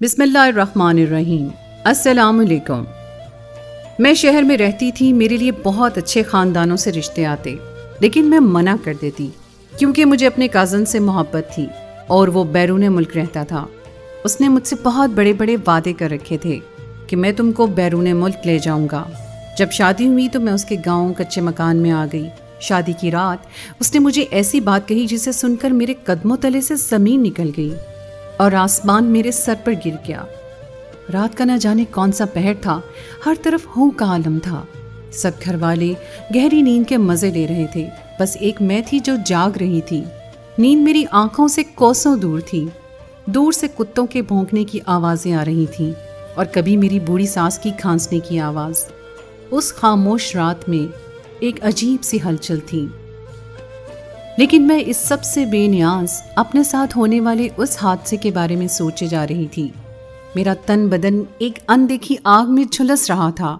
بسم اللہ الرحمن الرحیم۔ السلام علیکم۔ میں شہر میں رہتی تھی، میرے لیے بہت اچھے خاندانوں سے رشتے آتے، لیکن میں منع کر دیتی کیونکہ مجھے اپنے کازن سے محبت تھی اور وہ بیرون ملک رہتا تھا۔ اس نے مجھ سے بہت بڑے بڑے وعدے کر رکھے تھے کہ میں تم کو بیرون ملک لے جاؤں گا۔ جب شادی ہوئی تو میں اس کے گاؤں کچے مکان میں آ گئی۔ شادی کی رات اس نے مجھے ایسی بات کہی جسے سن کر میرے قدموں تلے سے زمین نکل گئی اور آسمان میرے سر پر گر گیا۔ رات کا نہ جانے کون سا پہر تھا، ہر طرف ہو کا عالم تھا۔ سب گھر والے گہری نیند کے مزے لے رہے تھے، بس ایک میں تھی جو جاگ رہی تھی۔ نیند میری آنکھوں سے کوسوں دور تھی۔ دور سے کتوں کے بھونکنے کی آوازیں آ رہی تھیں اور کبھی میری بوڑھی ساس کی کھانسنے کی آواز۔ اس خاموش رات میں ایک عجیب سی ہلچل تھی، لیکن میں اس سب سے بے نیاز اپنے ساتھ ہونے والے اس حادثے کے بارے میں سوچے جا رہی تھی۔ میرا تن بدن ایک اندیکھی آگ میں جھلس رہا تھا۔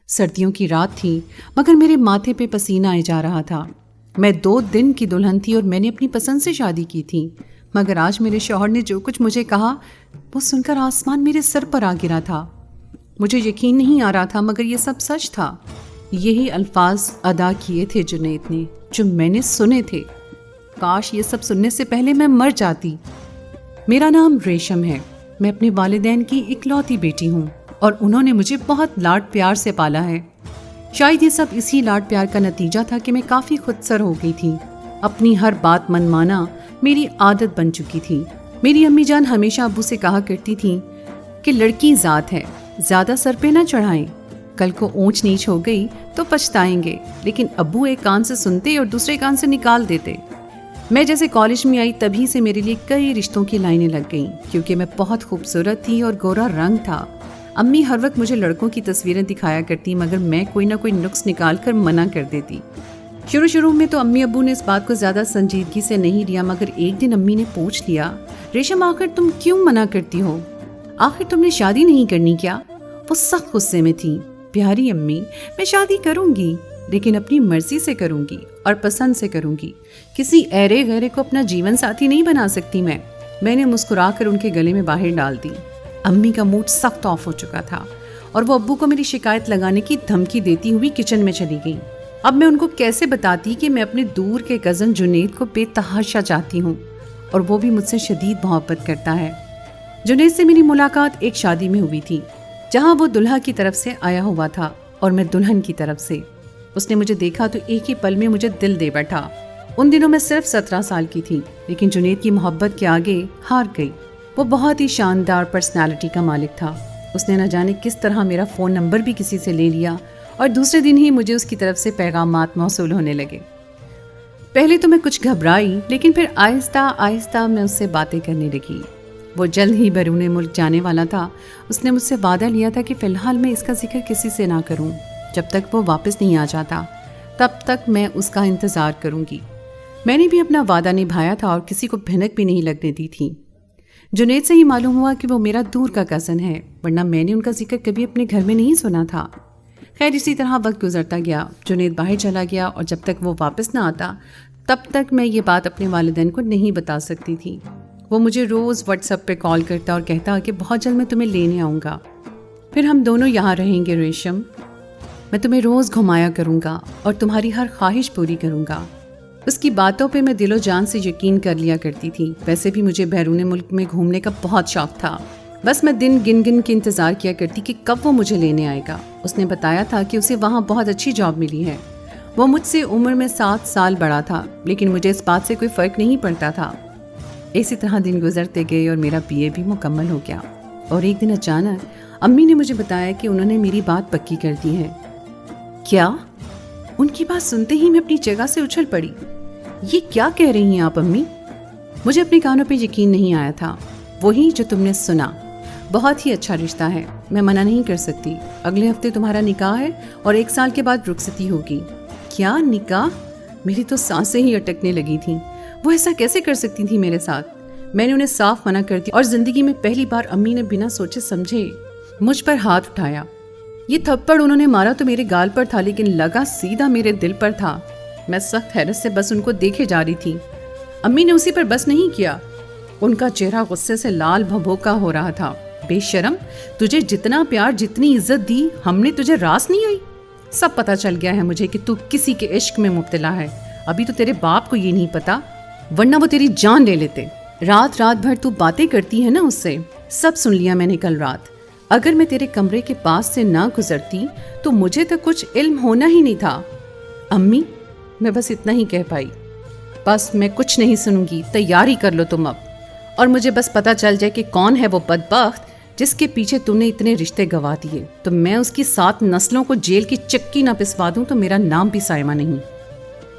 سردیوں کی رات تھی مگر میرے ماتھے پہ پسینہ آئے جا رہا تھا۔ میں 2 دن کی دلہن تھی اور میں نے اپنی پسند سے شادی کی تھی، مگر آج میرے شوہر نے جو کچھ مجھے کہا وہ سن کر آسمان میرے سر پر آ گرا تھا۔ مجھے یقین نہیں آ رہا تھا مگر یہ سب سچ تھا۔ یہی الفاظ ادا کیے تھے جنید نے جو میں نے سنے تھے۔ کاش یہ سب سننے سے پہلے میں مر جاتی۔ میرا نام ریشم ہے، میں اپنے والدین کی اکلوتی بیٹی ہوں اور انہوں نے مجھے بہت لاڈ پیار سے پالا ہے۔ شاید یہ سب اسی لاڈ پیار کا نتیجہ تھا کہ میں کافی خود سر ہو گئی تھی۔ اپنی ہر بات من مانا میری عادت بن چکی تھی۔ میری امی جان ہمیشہ ابو سے کہا کرتی تھیں کہ لڑکی ذات ہے، زیادہ سر پہ نہ چڑھائیں، کل کو اونچ نیچ ہو گئی تو پچھتائیں گے۔ لیکن ابو ایک کان سے سنتے اور دوسرے کان سے نکال دیتے۔ میں جیسے کالج میں آئی تبھی سے میرے لیے کئی رشتوں کی لائنیں لگ گئیں، کیونکہ میں بہت خوبصورت تھی اور گورا رنگ تھا۔ امی ہر وقت مجھے لڑکوں کی تصویریں دکھایا کرتی، مگر میں کوئی نہ کوئی نقص نکال کر منع کر دیتی۔ شروع میں تو امی ابو نے اس بات کو زیادہ سنجیدگی سے نہیں لیا، مگر ایک دن امی نے پوچھ لیا، ریشم آخر تم کیوں منع کرتی ہو؟ آخر تم نے شادی نہیں کرنی کیا؟ وہ سخت غصے میں تھی۔ پیاری امی، میں شادی کروں گی، لیکن اپنی مرضی سے کروں گی اور پسند سے کروں گی۔ کسی ایرے غیرے کو اپنا جیون ساتھی نہیں بنا سکتی میں نے مسکرا کر ان کے گلے میں باہر ڈال دی۔ امی کا موڈ سخت آف ہو چکا تھا اور وہ ابو کو میری شکایت لگانے کی دھمکی دیتی ہوئی کچن میں چلی گئی۔ اب میں ان کو کیسے بتاتی کہ میں اپنے دور کے کزن جنید کو بے تحاشا چاہتی ہوں اور وہ بھی مجھ سے شدید محبت کرتا ہے۔ جنید سے میری ملاقات ایک شادی میں ہوئی تھی جہاں وہ دلہا کی طرف سے آیا ہوا تھا اور میں دلہن کی طرف سے۔ اس نے مجھے دیکھا تو ایک ہی پل میں مجھے دل دے بیٹھا۔ ان دنوں میں صرف 17 سال کی تھی، لیکن جنید کی محبت کے آگے ہار گئی۔ وہ بہت ہی شاندار پرسنالٹی کا مالک تھا۔ اس نے نہ جانے کس طرح میرا فون نمبر بھی کسی سے لے لیا اور دوسرے دن ہی مجھے اس کی طرف سے پیغامات موصول ہونے لگے۔ پہلے تو میں کچھ گھبرائی، لیکن پھر آہستہ آہستہ میں اس سے باتیں کرنے لگی۔ وہ جلد ہی بیرون ملک جانے والا تھا۔ اس نے مجھ سے وعدہ لیا تھا کہ فی الحال میں اس کا ذکر کسی سے نہ کروں۔ جب تک وہ واپس نہیں آ جاتا تب تک میں اس کا انتظار کروں گی۔ میں نے بھی اپنا وعدہ نبھایا تھا اور کسی کو بھنک بھی نہیں لگنے دی تھی۔ جنید سے ہی معلوم ہوا کہ وہ میرا دور کا کزن ہے، ورنہ میں نے ان کا ذکر کبھی اپنے گھر میں نہیں سنا تھا۔ خیر اسی طرح وقت گزرتا گیا، جنید باہر چلا گیا اور جب تک وہ واپس نہ آتا تب تک میں یہ بات اپنے والدین کو نہیں بتا سکتی تھی۔ وہ مجھے روز واٹس ایپ پہ کال کرتا اور کہتا کہ بہت جلد میں تمہیں لینے آؤں گا، پھر ہم دونوں یہاں رہیں گے ریشم، میں تمہیں روز گھمایا کروں گا اور تمہاری ہر خواہش پوری کروں گا۔ اس کی باتوں پہ میں دل و جان سے یقین کر لیا کرتی تھی۔ ویسے بھی مجھے بیرون ملک میں گھومنے کا بہت شوق تھا، بس میں دن گن کے انتظار کیا کرتی کہ کب وہ مجھے لینے آئے گا۔ اس نے بتایا تھا کہ اسے وہاں بہت اچھی جاب ملی ہے۔ وہ مجھ سے عمر میں 7 سال بڑا تھا، لیکن مجھے اس بات سے کوئی فرق نہیں پڑتا تھا۔ اسی طرح دن گزرتے گئے اور میرا BA بھی مکمل ہو گیا، اور ایک دن اچانک امی نے مجھے بتایا کہ انہوں نے میری بات پکی کر دی ہے۔ کیا؟ ان کی بات سنتے ہی میں اپنی جگہ سے اچھل پڑی۔ یہ کیا کہہ رہی ہیں آپ امی؟ مجھے اپنے کانوں پہ یقین نہیں آیا تھا۔ وہی جو تم نے سنا، بہت ہی اچھا رشتہ ہے، میں منع نہیں کر سکتی۔ اگلے ہفتے تمہارا نکاح ہے اور 1 سال کے بعد رخصتی ہوگی۔ کیا نکاح؟ میری تو سانسیں ہی اٹکنے لگی تھیں۔ وہ ایسا کیسے کر سکتی تھی میرے ساتھ؟ میں نے انہیں صاف منع کر دیا اور زندگی میں پہلی بار امی نے بنا سوچے سمجھے مجھ پر ہاتھ اٹھایا۔ یہ تھپڑ انہوں نے مارا تو میرے گال پر تھا، لیکن لگا سیدھا میرے دل پر تھا۔ میں سخت حیرت سے بس ان کو دیکھے جا رہی تھی۔ امی نے اسی پر بس نہیں کیا، ان کا چہرہ غصے سے لال بھبھوکا ہو رہا تھا۔ بے شرم، تجھے جتنا پیار جتنی عزت دی ہم نے تجھے راس نہیں ہوئی؟ سب پتہ چل گیا ہے مجھے کہ تو کسی کے عشق میں مبتلا ہے. ابھی تو تیرے باپ کو یہ نہیں پتا، ورنہ وہ تیری جان لے لیتے. رات بھر تو باتیں کرتی ہے نا اس سے، سب سن لیا میں نے کل رات. اگر میں تیرے کمرے کے پاس سے نہ گزرتی تو مجھے تو کچھ علم ہونا ہی نہیں تھا. امی، میں بس اتنا ہی کہہ پائی. بس میں کچھ نہیں سنوں گی، تیاری کر لو تم اب. اور مجھے بس پتہ چل جائے کہ کون ہے وہ بدبخت جس کے پیچھے تم نے اتنے رشتے گوا دیے، تو میں اس کی 7 نسلوں کو جیل کی چکی نہ پسوا دوں تو میرا نام بھی سائمہ نہیں.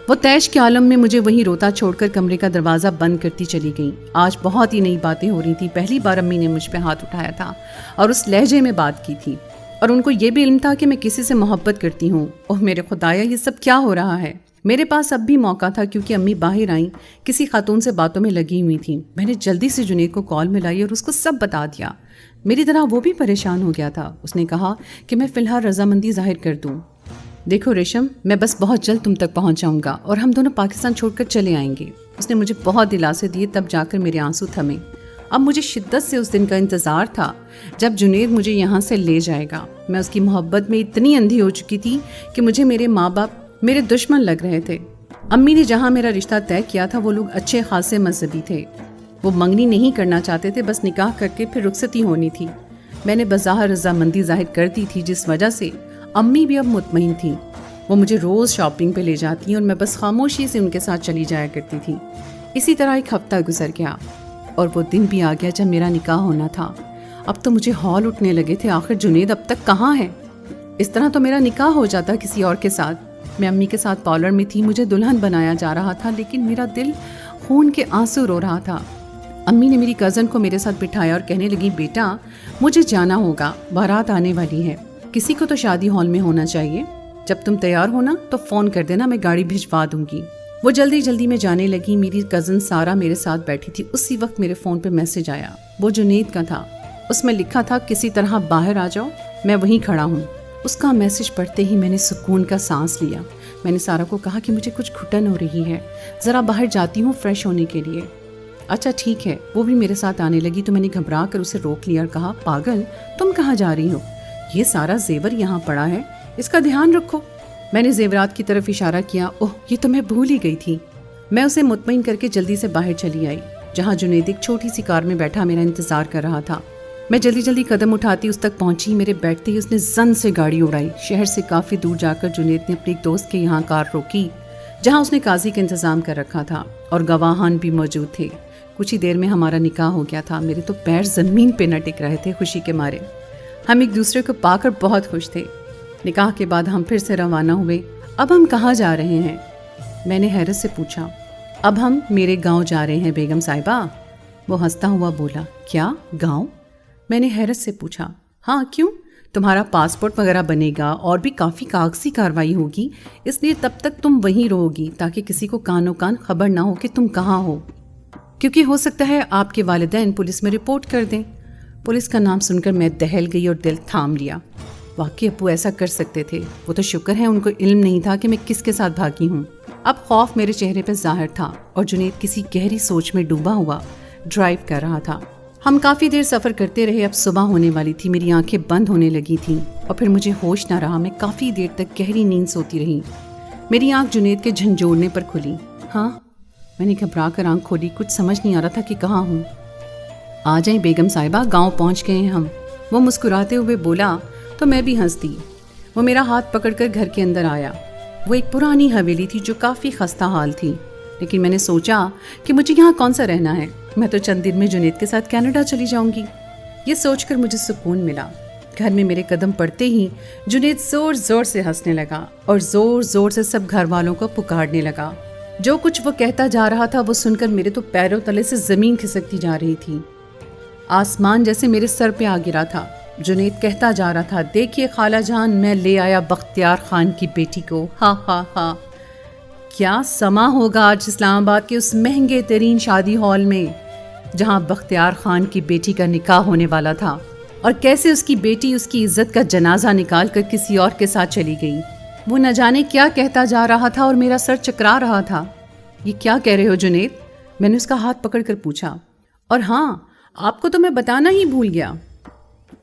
وہ تیش کے عالم میں مجھے وہیں روتا چھوڑ کر کمرے کا دروازہ بند کرتی چلی گئی. آج بہت ہی نئی باتیں ہو رہی تھی. پہلی بار امی نے مجھ پہ ہاتھ اٹھایا تھا اور اس لہجے میں بات کی تھی، اور ان کو یہ بھی علم تھا کہ میں کسی سے محبت کرتی ہوں. اوہ میرے خدایا، یہ سب کیا ہو رہا ہے؟ میرے پاس اب بھی موقع تھا کیونکہ امی باہر آئیں، کسی خاتون سے باتوں میں لگی ہوئی تھیں. میں نے جلدی سے جنید کو کال ملائی اور اس کو سب بتا دیا. میری طرح وہ بھی پریشان ہو گیا تھا. اس نے کہا کہ میں فی الحال رضامندی ظاہر کر دوں. دیکھو ریشم، میں بس بہت جلد تم تک پہنچ جاؤں گا اور ہم دونوں پاکستان چھوڑ کر چلے آئیں گے. اس نے مجھے بہت دلاسے دیے، تب جا کر میرے آنسو تھمے. اب مجھے شدت سے اس دن کا انتظار تھا جب جنید مجھے یہاں سے لے جائے گا. میں اس کی محبت میں اتنی اندھی ہو چکی تھی کہ مجھے میرے ماں باپ میرے دشمن لگ رہے تھے. امی نے جہاں میرا رشتہ طے کیا تھا وہ لوگ اچھے خاصے مذہبی تھے. وہ منگنی نہیں کرنا چاہتے تھے، بس نکاح کر کے پھر رخصتی ہونی تھی. میں نے بظاہر رضامندی ظاہر کر دی تھی، جس وجہ سے امی بھی اب مطمئن تھیں. وہ مجھے روز شاپنگ پہ لے جاتی ہیں اور میں بس خاموشی سے ان کے ساتھ چلی جایا کرتی تھی. اسی طرح ایک ہفتہ گزر گیا اور وہ دن بھی آ گیا جب میرا نکاح ہونا تھا. اب تو مجھے ہال اٹھنے لگے تھے، آخر جنید اب تک کہاں ہے؟ اس طرح تو میرا نکاح ہو جاتا کسی اور کے ساتھ. میں امی کے ساتھ پارلر میں تھی، مجھے دلہن بنایا جا رہا تھا، لیکن میرا دل خون کے آنسو رو رہا تھا. امی نے میری کزن کو میرے ساتھ بٹھایا اور کہنے لگی، بیٹا مجھے جانا ہوگا، بارات آنے والی ہے، کسی کو تو شادی ہال میں ہونا چاہیے. جب تم تیار ہونا تو فون کر دینا، میں گاڑی بھجوا دوں گی. وہ جلدی میں جانے لگی. میری کزن سارا میرے ساتھ بیٹھی تھی. اسی وقت میرے فون پہ میسج آیا. وہ جنید کا تھا. اس میں لکھا تھا، کسی طرح باہر آ جاؤ، میں وہیں کھڑا ہوں. اس کا میسج پڑھتے ہی میں نے سکون کا سانس لیا. میں نے سارا کو کہا کہ مجھے کچھ گھٹن ہو رہی ہے، ذرا باہر جاتی ہوں فریش ہونے کے لیے. اچھا ٹھیک ہے. وہ بھی میرے ساتھ آنے لگی تو میں نے گھبرا کر اسے روک لیا اور کہا، پاگل تم کہاں جا رہی ہو؟ یہ سارا زیور یہاں پڑا ہے، اس کا دھیان رکھو. میں نے زیورات کی طرف اشارہ کیا. اوہ یہ تو میں بھول ہی گئی تھی. میں اسے مطمئن کر کے جلدی سے باہر چلی آئی، جہاں جنید ایک چھوٹی سی کار میں بیٹھا میرا انتظار کر رہا تھا. میں جلدی قدم اٹھاتی اس تک پہنچی. میرے بیٹھتے ہی اس نے زن سے گاڑی اڑائی. شہر سے کافی دور جا کر جنید نے اپنے ایک دوست کے یہاں کار روکی، جہاں اس نے قاضی کا انتظام کر رکھا تھا اور گواہان بھی موجود تھے. کچھ ہی دیر میں ہمارا نکاح ہو گیا تھا. میرے تو پیر زمین پہ نہ ٹک رہے تھے خوشی کے مارے. ہم ایک دوسرے کو پا کر بہت خوش تھے. نکاح کے بعد ہم پھر سے روانہ ہوئے. اب ہم کہاں جا رہے ہیں؟ میں نے حیرت سے پوچھا. اب ہم میرے گاؤں جا رہے ہیں بیگم صاحبہ. وہ ہنستا ہوا بولا. کیا گاؤں؟ میں نے حیرت سے پوچھا. ہاں کیوں؟ تمہارا پاسپورٹ وغیرہ بنے گا اور بھی کافی کاغذی کارروائی ہوگی، اس لیے تب تک تم وہیں رہو گی تاکہ کسی کو کانوں کان خبر نہ ہو کہ تم کہاں ہو، کیونکہ ہو سکتا ہے آپ کے والدین پولیس میں رپورٹ کر دیں. پولیس کا نام سن کر میں دہل گئی اور دل تھام لیا. واقعی ابو ایسا کر سکتے تھے. وہ تو شکر ہے ان کو علم نہیں تھا کہ میں کس کے ساتھ بھاگی ہوں. اب خوف میرے چہرے پہ ظاہر تھا اور جنید کسی گہری سوچ میں ڈوبا ہوا ڈرائیو کر رہا تھا. ہم کافی دیر سفر کرتے رہے. اب صبح ہونے والی تھی. میری آنکھیں بند ہونے لگی تھیں اور پھر مجھے ہوش نہ رہا. میں کافی دیر تک گہری نیند سوتی رہی. میری آنکھ جنید کے جھنجھوڑنے پر کھلی. ہاں، میں نے گھبرا کر آنکھ کھولی. کچھ سمجھ نہیں آ رہا تھا کہ کہاں ہوں. آ جائیں بیگم صاحبہ، گاؤں پہنچ گئے ہیں ہم. وہ مسکراتے ہوئے بولا تو میں بھی ہنس دی. وہ میرا ہاتھ پکڑ کر گھر کے اندر آیا. وہ ایک پرانی حویلی تھی جو کافی خستہ حال تھی، لیکن میں نے سوچا کہ مجھے یہاں کون سا رہنا ہے، میں تو چند دن میں جنید کے ساتھ کینیڈا چلی جاؤں گی. یہ سوچ کر مجھے سکون ملا. گھر میں میرے قدم پڑتے ہی جنید زور زور سے ہنسنے لگا اور زور زور سے سب گھر والوں کو پکارنے لگا. جو کچھ وہ کہتا جا رہا تھا وہ سن کر میرے تو پیروں تلے سے زمین کھسکتی جا رہی تھی. آسمان جیسے میرے سر پہ آ گرا تھا. جنید کہتا جا رہا تھا، دیکھیے خالہ جان، میں لے آیا بختیار خان کی بیٹی کو. ہا ہا ہا. کیا سما ہوگا آج اسلام آباد کے اس مہنگے ترین شادی ہال میں جہاں بختیار خان کی بیٹی کا نکاح ہونے والا تھا، اور کیسے اس کی بیٹی اس کی عزت کا جنازہ نکال کر کسی اور کے ساتھ چلی گئی. وہ نہ جانے کیا کہتا جا رہا تھا اور میرا سر چکرا رہا تھا. یہ کیا کہہ رہے ہو جنید؟ میں نے اس کا ہاتھ پکڑ کر پوچھا. اور ہاں، آپ کو تو میں بتانا ہی بھول گیا.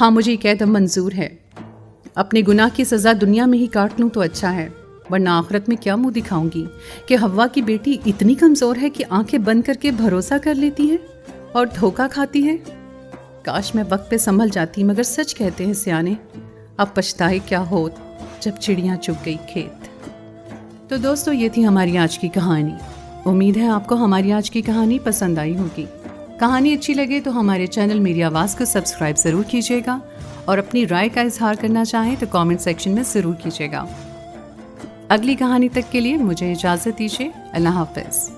ہاں مجھے یہ قید اب منظور ہے، اپنے گناہ کی سزا دنیا میں ہی کاٹ لوں تو اچھا ہے، ورنہ آخرت میں کیا منہ دکھاؤں گی کہ حوا کی بیٹی اتنی کمزور ہے کہ آنکھیں بند کر کے بھروسہ کر لیتی ہے اور دھوکہ کھاتی ہے۔ کاش میں وقت پہ سنبھل جاتی، مگر سچ کہتے ہیں سیانے، اب پچھتائے کیا ہوت جب چڑیاں چگ گئی کھیت۔ تو دوستو یہ تھی ہماری آج کی کہانی۔ امید ہے آپ کو ہماری آج کی کہانی پسند آئی ہوگی۔ کہانی اچھی لگے تو ہمارے چینل میری آواز کو سبسکرائب ضرور کیجیے گا، اور اپنی رائے کا اظہار کرنا چاہیں تو کامنٹ سیکشن میں ضرور کیجیے گا۔ اگلی کہانی تک کے لیے مجھے اجازت دیجیے۔ اللہ حافظ۔